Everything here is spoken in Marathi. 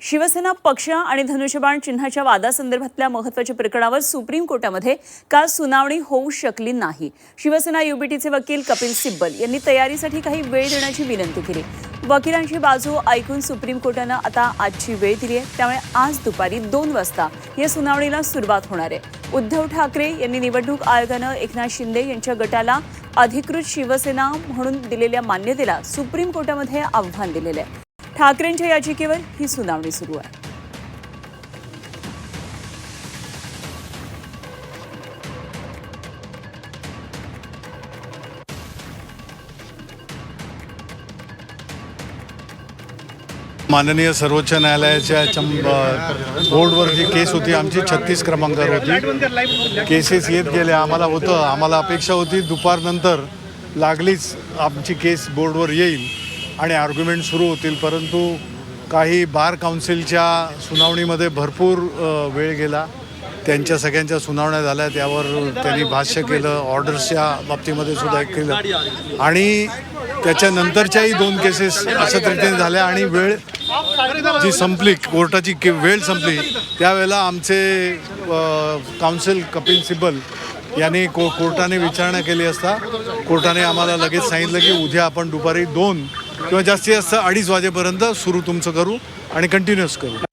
शिवसेना पक्ष आणि धनुष्यबाण चिन्हाच्या वादासंदर्भातल्या महत्त्वाच्या प्रकरणावर सुप्रीम कोर्टामध्ये काल सुनावणी होऊ शकली नाही। शिवसेना युबीटीचे वकील कपिल सिब्बल यांनी तयारीसाठी काही वेळ देण्याची विनंती केली। वकिलांची बाजू ऐकून सुप्रीम कोर्टाने आता आजची वेळ दिली आहे, त्यामुळे आज दुपारी 2 वाजता या सुनावणीला सुरुवात होणार आहे। उद्धव ठाकरे यांनी निवडणूक आयोगाने एकनाथ शिंदे यांच्या गटाला अधिकृत शिवसेना म्हणून दिलेल्या मान्यतेला सुप्रीम कोर्टामध्ये आव्हान दिलेले आहे। ठाकरेंच्या याचिकेवर ही सुनावणी सुरू आहे। माननीय सर्वोच्च न्यायालयाच्या बोर्डवर जी केस होती आमची 36 क्रमांकावर होती। केसेस येत गेल्या, आम्हाला अपेक्षा होती दुपारनंतर लागलीच आमची केस बोर्डवर येईल आणि आर्ग्युमेंट सुरू होतील, परंतु काही बार काउन्सिलच्या सुनावणीमध्ये भरपूर वेळ गेला। त्यांच्या सगळ्यांच्या सुनावण्या झाल्या, त्यावर त्यांनी भाष्य केलं, ऑर्डर्सच्या बाबतीमध्ये सुद्धा केलं आणि त्याच्यानंतरच्याही 2 केसेस अशा तऱ्हेने झाल्या आणि वेळ जी संपली, कोर्टाची वेळ संपली, त्यावेळेला आमचे काउन्सिल कपिल सिब्बल यांनी कोर्टाने विचारणा केली असता कोर्टाने आम्हाला लगेच सांगितलं की उद्या आपण दुपारी 2 किंवा जास्तीत जास्त 2:30 वाजेपर्यंत सुरू तुमचं करू आणि कंटिन्यूअस करू।